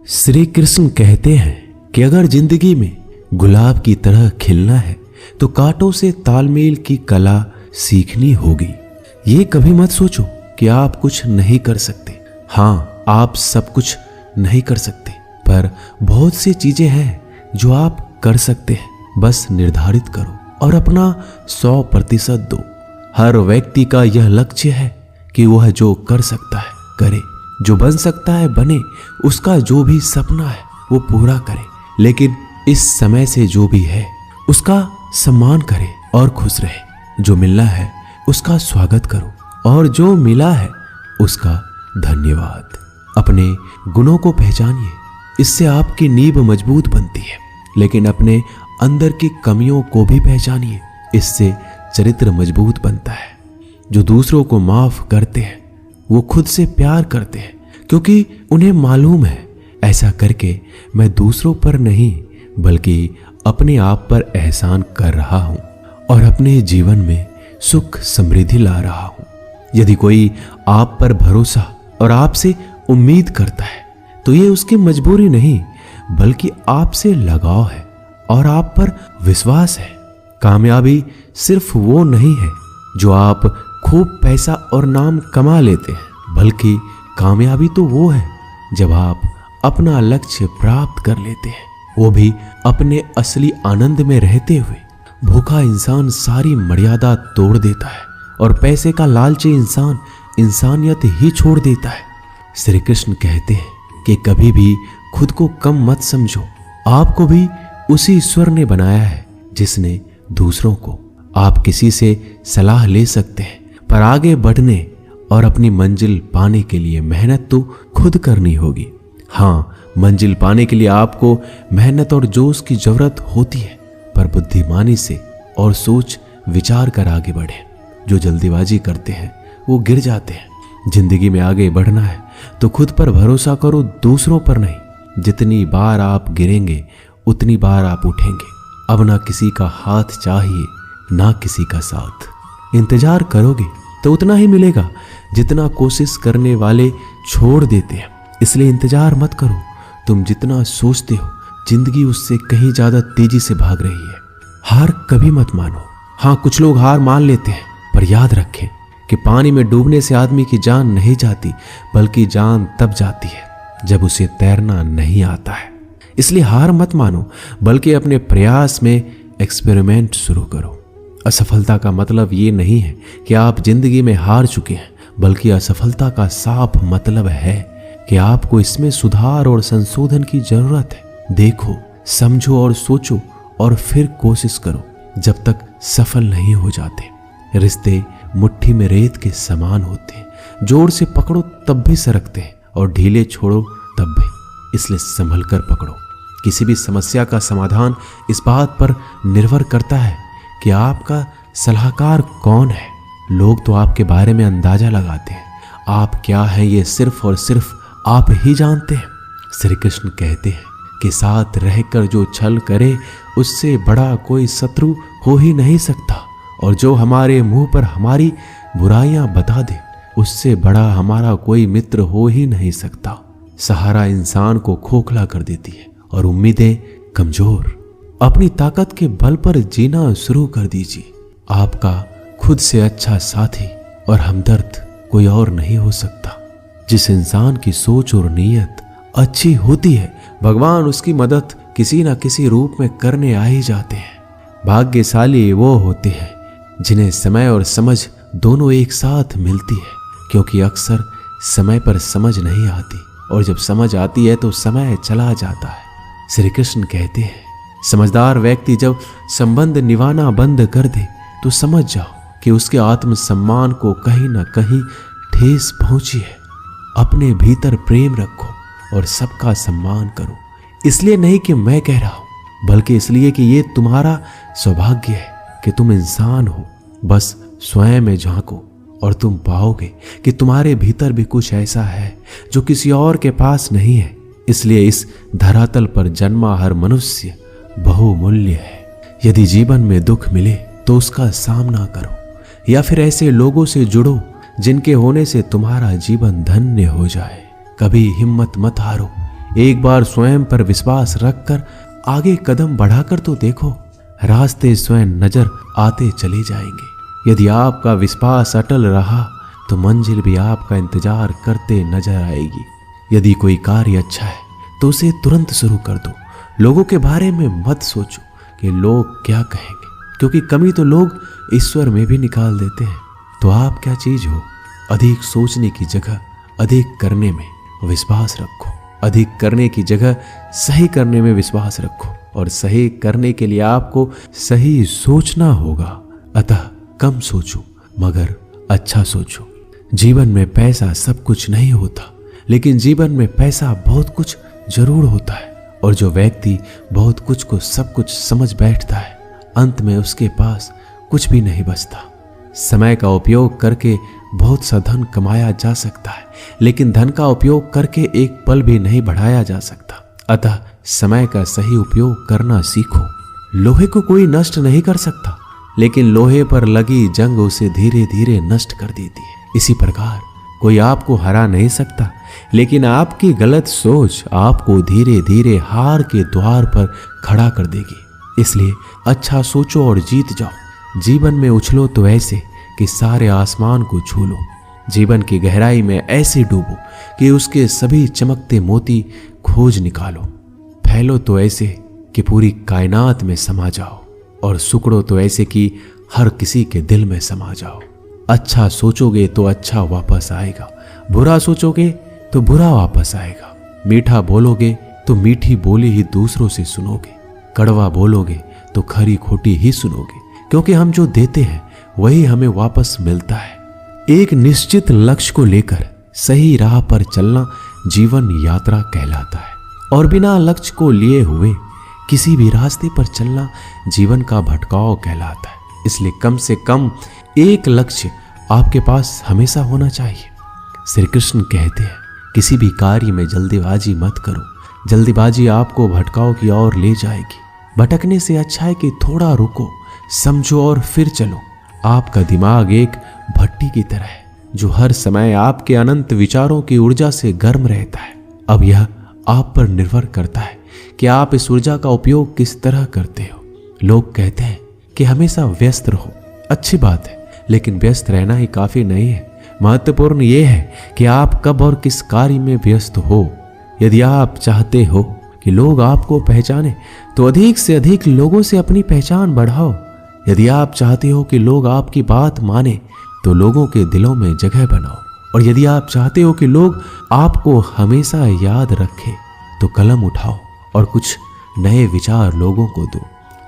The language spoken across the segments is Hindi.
श्री कृष्ण कहते हैं कि अगर जिंदगी में गुलाब की तरह खिलना है तो कांटों से तालमेल की कला सीखनी होगी। ये कभी मत सोचो कि आप कुछ नहीं कर सकते। हाँ, आप सब कुछ नहीं कर सकते, पर बहुत सी चीजें हैं जो आप कर सकते हैं। बस निर्धारित करो और अपना 100% दो। हर व्यक्ति का यह लक्ष्य है कि वह जो कर सकता है करे, जो बन सकता है बने, उसका जो भी सपना है वो पूरा करे। लेकिन इस समय से जो भी है उसका सम्मान करे और खुश रहे। जो मिलना है उसका स्वागत करो और जो मिला है उसका धन्यवाद। अपने गुणों को पहचानिए, इससे आपकी नींव मजबूत बनती है। लेकिन अपने अंदर की कमियों को भी पहचानिए, इससे चरित्र मजबूत बनता है। जो दूसरों को माफ करते हैं वो खुद से प्यार करते हैं, क्योंकि उन्हें मालूम है ऐसा करके मैं दूसरों पर नहीं बल्कि अपने आप पर एहसान कर रहा हूं और अपने जीवन में सुख समृद्धि ला रहा हूं। यदि कोई आप पर भरोसा और आपसे उम्मीद करता है तो ये उसकी मजबूरी नहीं बल्कि आपसे लगाव है और आप पर विश्वास है। कामयाबी सिर्फ वो नहीं है जो आप खूब पैसा और नाम कमा लेते हैं, बल्कि कामयाबी तो वो है जब आप अपना लक्ष्य प्राप्त कर लेते हैं, वो भी अपने असली आनंद में रहते हुए। भूखा इंसान सारी मर्यादा तोड़ देता है और पैसे का लालची इंसान इंसानियत ही छोड़ देता है। श्री कृष्ण कहते हैं कि कभी भी खुद को कम मत समझो। आपको भी उसी ईश्वर ने बनाया है जिसने दूसरों को। आप किसी से सलाह ले सकते हैं, पर आगे बढ़ने और अपनी मंजिल पाने के लिए मेहनत तो खुद करनी होगी। हाँ, मंजिल पाने के लिए आपको मेहनत और जोश की जरूरत होती है, पर बुद्धिमानी से और सोच विचार कर आगे बढ़े। जो जल्दीबाजी करते हैं वो गिर जाते हैं। जिंदगी में आगे बढ़ना है तो खुद पर भरोसा करो, दूसरों पर नहीं। जितनी बार आप गिरेंगे उतनी बार आप उठेंगे। अब ना किसी का हाथ चाहिए ना किसी का साथ। इंतजार करोगे तो उतना ही मिलेगा जितना कोशिश करने वाले छोड़ देते हैं। इसलिए इंतजार मत करो। तुम जितना सोचते हो जिंदगी उससे कहीं ज्यादा तेजी से भाग रही है। हार कभी मत मानो। हाँ, कुछ लोग हार मान लेते हैं, पर याद रखें कि पानी में डूबने से आदमी की जान नहीं जाती, बल्कि जान तब जाती है जब उसे तैरना नहीं आता है। इसलिए हार मत मानो, बल्कि अपने प्रयास में एक्सपेरिमेंट शुरू करो। असफलता का मतलब ये नहीं है कि आप जिंदगी में हार चुके हैं, बल्कि असफलता का साफ मतलब है कि आपको इसमें सुधार और संशोधन की जरूरत है। देखो, समझो और सोचो और फिर कोशिश करो जब तक सफल नहीं हो जाते। रिश्ते मुट्ठी में रेत के समान होते हैं। जोर से पकड़ो तब भी सरकते हैं और ढीले छोड़ो तब भी। इसलिए संभल कर पकड़ो। किसी भी समस्या का समाधान इस बात पर निर्भर करता है कि आपका सलाहकार कौन है। लोग तो आपके बारे में अंदाजा लगाते हैं, आप क्या हैं ये सिर्फ और सिर्फ आप ही जानते हैं। श्री कृष्ण कहते हैं कि साथ रहकर जो छल करे उससे बड़ा कोई शत्रु हो ही नहीं सकता, और जो हमारे मुंह पर हमारी बुराइयां बता दे उससे बड़ा हमारा कोई मित्र हो ही नहीं सकता। सहारा इंसान को खोखला कर देती है और उम्मीदें कमजोर। अपनी ताकत के बल पर जीना शुरू कर दीजिए। आपका खुद से अच्छा साथी और हमदर्द कोई और नहीं हो सकता। जिस इंसान की सोच और नीयत अच्छी होती है, भगवान उसकी मदद किसी न किसी रूप में करने आ ही जाते हैं। भाग्यशाली वो होते हैं जिन्हें समय और समझ दोनों एक साथ मिलती है, क्योंकि अक्सर समय पर समझ नहीं आती और जब समझ आती है तो समय चला जाता है। श्री कृष्ण कहते हैं, समझदार व्यक्ति जब संबंध निभाना बंद कर दे तो समझ जाओ कि उसके आत्मसम्मान को कहीं ना कहीं ठेस पहुंची है। अपने भीतर प्रेम रखो और सबका सम्मान करो। इसलिए नहीं कि मैं कह रहा हूं, बल्कि इसलिए कि ये तुम्हारा सौभाग्य है कि तुम इंसान हो। बस स्वयं में झांको और तुम पाओगे कि तुम्हारे भीतर भी कुछ ऐसा है जो किसी और के पास नहीं है। इसलिए इस धरातल पर जन्मा हर मनुष्य बहुमूल्य है। यदि जीवन में दुख मिले तो उसका सामना करो, या फिर ऐसे लोगों से जुड़ो जिनके होने से तुम्हारा जीवन धन्य हो जाए। कभी हिम्मत मत हारो, एक बार स्वयं पर विश्वास रखकर आगे कदम बढ़ाकर तो देखो, रास्ते स्वयं नजर आते चले जाएंगे। यदि आपका विश्वास अटल रहा तो मंजिल भी आपका इंतजार करते नजर आएगी। यदि कोई कार्य अच्छा है तो उसे तुरंत शुरू कर दो। लोगों के बारे में मत सोचो कि लोग क्या कहेंगे, क्योंकि कमी तो लोग ईश्वर में भी निकाल देते हैं। तो आप क्या चीज हो? अधिक सोचने की जगह अधिक करने में विश्वास रखो। अधिक करने की जगह सही करने में विश्वास रखो, और सही करने के लिए आपको सही सोचना होगा। अतः कम सोचो मगर अच्छा सोचो। जीवन में पैसा सब कुछ नहीं होता, लेकिन जीवन में पैसा बहुत कुछ जरूर होता है। और जो व्यक्ति बहुत कुछ को सब कुछ समझ बैठता है, अंत में उसके पास कुछ भी नहीं बचता। समय का उपयोग करके बहुत सा धन कमाया जा सकता है, लेकिन धन का उपयोग करके एक पल भी नहीं बढ़ाया जा सकता। अतः समय का सही उपयोग करना सीखो। लोहे को कोई नष्ट नहीं कर सकता, लेकिन लोहे पर लगी जंग उसे धीरे धीरे नष्ट कर देती है। इसी प्रकार कोई आपको हरा नहीं सकता, लेकिन आपकी गलत सोच आपको धीरे धीरे हार के द्वार पर खड़ा कर देगी। इसलिए अच्छा सोचो और जीत जाओ। जीवन में उछलो तो ऐसे कि सारे आसमान को छू लो। जीवन की गहराई में ऐसे डूबो कि उसके सभी चमकते मोती खोज निकालो। फैलो तो ऐसे कि पूरी कायनात में समा जाओ, और सुकड़ो तो ऐसे कि हर किसी के दिल में समा जाओ। अच्छा सोचोगे तो अच्छा वापस आएगा, बुरा सोचोगे तो बुरा वापस आएगा। मीठा बोलोगे तो मीठी बोली ही दूसरों से सुनोगे, कड़वा बोलोगे तो खरी खोटी ही सुनोगे, क्योंकि हम जो देते हैं वही हमें वापस मिलता है। एक निश्चित लक्ष्य को लेकर सही राह पर चलना जीवन यात्रा कहलाता है, और बिना लक्ष्य को लिए हुए किसी भी रास्ते पर चलना जीवन का भटकाव कहलाता है। इसलिए कम से कम एक लक्ष्य आपके पास हमेशा होना चाहिए। श्री कृष्ण कहते हैं, किसी भी कार्य में जल्दीबाजी मत करो। जल्दीबाजी आपको भटकाव की ओर ले जाएगी। भटकने से अच्छा है कि थोड़ा रुको, समझो और फिर चलो। आपका दिमाग एक भट्टी की तरह है जो हर समय आपके अनंत विचारों की ऊर्जा से गर्म रहता है। अब यह आप पर निर्भर करता है कि आप इस ऊर्जा का उपयोग किस तरह करते हो। लोग कहते हैं कि हमेशा व्यस्त रहो। अच्छी बात है, लेकिन व्यस्त रहना ही काफी नहीं है। महत्वपूर्ण यह है कि आप कब और किस कार्य में व्यस्त हो। यदि आप चाहते हो कि लोग आपको पहचाने तो अधिक से अधिक लोगों से अपनी पहचान बढ़ाओ। यदि आप चाहते हो कि लोग आपकी बात माने तो लोगों के दिलों में जगह बनाओ। और यदि आप चाहते हो कि लोग आपको हमेशा याद रखें तो कलम उठाओ और कुछ नए विचार लोगों को दो।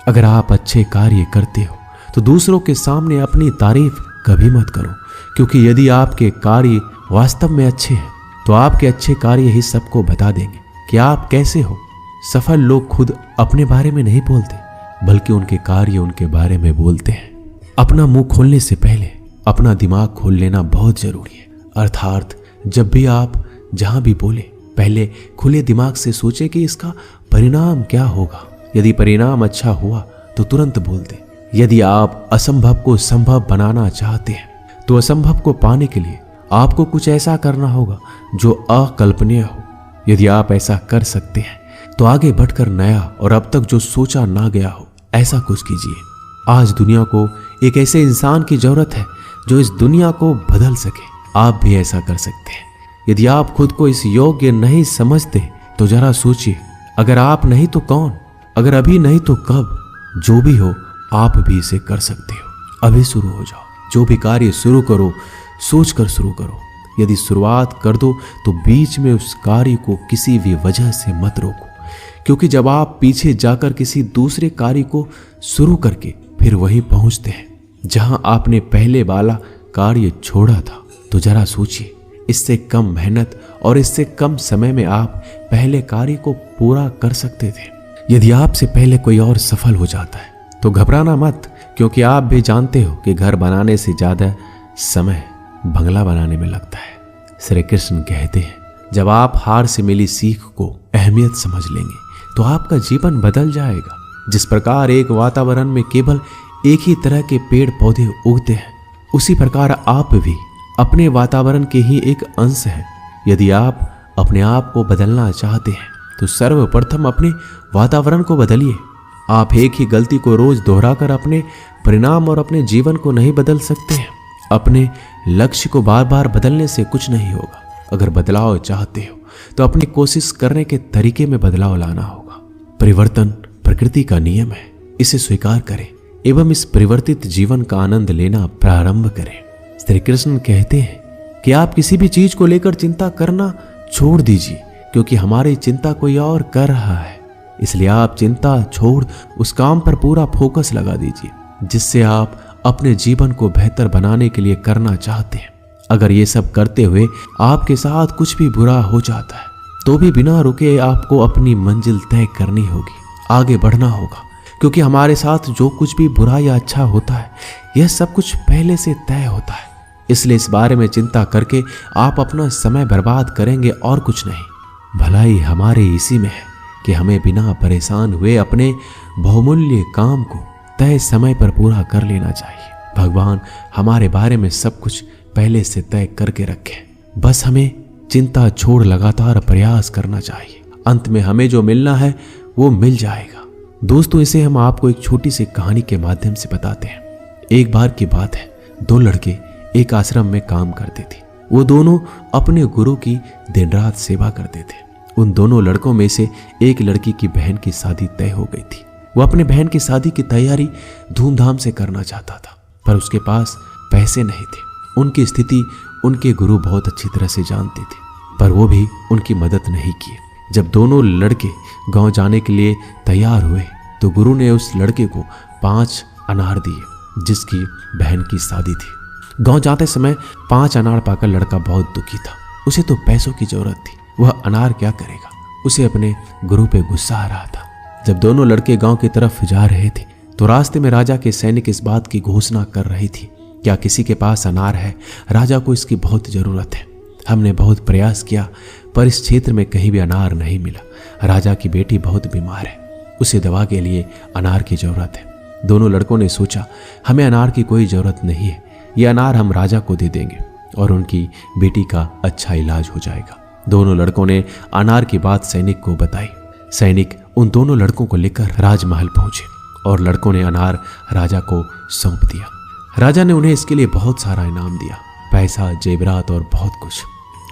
अगर आप अच्छे कार्य करते हो तो दूसरों के सामने अपनी तारीफ कभी मत करो, क्योंकि यदि आपके कार्य वास्तव में अच्छे हैं तो आपके अच्छे कार्य ही सबको बता देंगे कि आप कैसे हो। सफल लोग खुद अपने बारे में नहीं बोलते, बल्कि उनके कार्य उनके बारे में बोलते हैं। अपना मुंह खोलने से पहले अपना दिमाग खोल लेना बहुत जरूरी है। अर्थात जब भी आप जहां भी बोले, पहले खुले दिमाग से सोचे कि इसका परिणाम क्या होगा। यदि परिणाम अच्छा हुआ तो तुरंत बोल दें। यदि आप असंभव को संभव बनाना चाहते हैं तो असंभव को पाने के लिए आपको कुछ ऐसा करना होगा जो अकल्पनीय हो। यदि आप ऐसा कर सकते हैं तो आगे बढ़कर नया और अब तक जो सोचा ना गया हो ऐसा कुछ कीजिए। आज दुनिया को एक ऐसे इंसान की जरूरत है जो इस दुनिया को बदल सके। आप भी ऐसा कर सकते हैं। यदि आप खुद को इस योग्य नहीं समझते तो जरा सोचिए, अगर आप नहीं तो कौन? अगर अभी नहीं तो कब? जो भी हो आप भी इसे कर सकते हो। अभी शुरू हो जाओ। जो भी कार्य शुरू करो सोचकर शुरू करो। यदि शुरुआत कर दो तो बीच में उस कार्य को किसी भी वजह से मत रोको, क्योंकि जब आप पीछे जाकर किसी दूसरे कार्य को शुरू करके फिर वहीं पहुंचते हैं जहां आपने पहले वाला कार्य छोड़ा था, तो जरा सोचिए, इससे कम मेहनत और इससे कम समय में आप पहले कार्य को पूरा कर सकते थे। यदि आपसे पहले कोई और सफल हो जाता है तो घबराना मत, क्योंकि आप भी जानते हो कि घर बनाने से ज्यादा समय बंगला बनाने में लगता है। श्री कृष्ण कहते हैं, जब आप हार से मिली सीख को अहमियत समझ लेंगे तो आपका जीवन बदल जाएगा। जिस प्रकार एक वातावरण में केवल एक ही तरह के पेड़ पौधे उगते हैं, उसी प्रकार आप भी अपने वातावरण के ही एक अंश हैं। यदि आप अपने आप को बदलना चाहते हैं तो सर्वप्रथम अपने वातावरण को बदलिए। आप एक ही गलती को रोज दोहराकर अपने परिणाम और अपने जीवन को नहीं बदल सकते हैं। अपने लक्ष्य को बार बार बदलने से कुछ नहीं होगा। अगर बदलाव चाहते हो तो अपनी कोशिश करने के तरीके में बदलाव लाना होगा। परिवर्तन प्रकृति का नियम है, इसे स्वीकार करें एवं इस परिवर्तित जीवन का आनंद लेना प्रारंभ करें। श्री कृष्ण कहते हैं कि आप किसी भी चीज को लेकर चिंता करना छोड़ दीजिए, क्योंकि हमारी चिंता कोई और कर रहा है। इसलिए आप चिंता छोड़ उस काम पर पूरा फोकस लगा दीजिए जिससे आप अपने जीवन को बेहतर बनाने के लिए करना चाहते हैं। अगर ये सब करते हुए आपके साथ कुछ भी बुरा हो जाता है तो भी बिना रुके आपको अपनी मंजिल तय करनी होगी, आगे बढ़ना होगा, क्योंकि हमारे साथ जो कुछ भी बुरा या अच्छा होता है यह सब कुछ पहले से तय होता है। इसलिए इस बारे में चिंता करके आप अपना समय बर्बाद करेंगे और कुछ नहीं। भलाई हमारे इसी में है कि हमें बिना परेशान हुए अपने बहुमूल्य काम को तय समय पर पूरा कर लेना चाहिए। भगवान हमारे बारे में सब कुछ पहले से तय करके रखे, बस हमें चिंता छोड़ लगातार प्रयास करना चाहिए। अंत में हमें जो मिलना है वो मिल जाएगा। दोस्तों, इसे हम आपको एक छोटी सी कहानी के माध्यम से बताते हैं। एक बार की बात है, दो लड़के एक आश्रम में काम करते थे। वो दोनों अपने गुरु की दिन रात सेवा करते थे। उन दोनों लड़कों में से एक लड़की की बहन की शादी तय हो गई थी। वो अपने बहन की शादी की तैयारी धूमधाम से करना चाहता था, पर उसके पास पैसे नहीं थे। उनकी स्थिति उनके गुरु बहुत अच्छी तरह से जानते थे, पर वो भी उनकी मदद नहीं किए। जब दोनों लड़के गांव जाने के लिए तैयार हुए तो गुरु ने उस लड़के को 5 अनार दिए जिसकी बहन की शादी थी। गांव जाते समय 5 अनार पाकर लड़का बहुत दुखी था। उसे तो पैसों की जरूरत थी, वह अनार क्या करेगा। उसे अपने गुरु पे गुस्सा आ रहा था। जब दोनों लड़के गांव की तरफ जा रहे थे तो रास्ते में राजा के सैनिक इस बात की घोषणा कर रही थी, क्या किसी के पास अनार है? राजा को इसकी बहुत जरूरत है। हमने बहुत प्रयास किया पर इस क्षेत्र में कहीं भी अनार नहीं मिला। राजा की बेटी बहुत बीमार है, उसे दवा के लिए अनार की जरूरत है। दोनों लड़कों ने सोचा, हमें अनार की कोई जरूरत नहीं है, ये अनार हम राजा को दे देंगे और उनकी बेटी का अच्छा इलाज हो जाएगा। दोनों लड़कों ने अनार की बात सैनिक को बताई। सैनिक उन दोनों लड़कों को लेकर राजमहल पहुंचे और लड़कों ने अनार राजा को सौंप दिया। राजा ने उन्हें इसके लिए बहुत सारा इनाम दिया, पैसा, जेवरात और बहुत कुछ।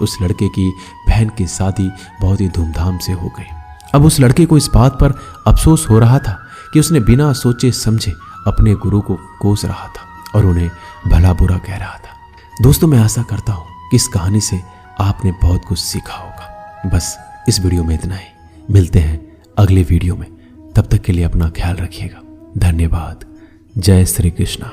उस लड़के की बहन की शादी बहुत ही धूमधाम से हो गई। अब उस लड़के को इस बात पर अफसोस हो रहा था कि उसने बिना सोचे समझे अपने गुरु को कोस रहा था और उन्हें भला बुरा कह रहा था। दोस्तों, मैं आशा करता हूँ कि इस कहानी से आपने बहुत कुछ सीखा होगा। बस इस वीडियो में इतना ही। मिलते हैं अगले वीडियो में, तब तक के लिए अपना ख्याल रखिएगा। धन्यवाद। जय श्री कृष्णा।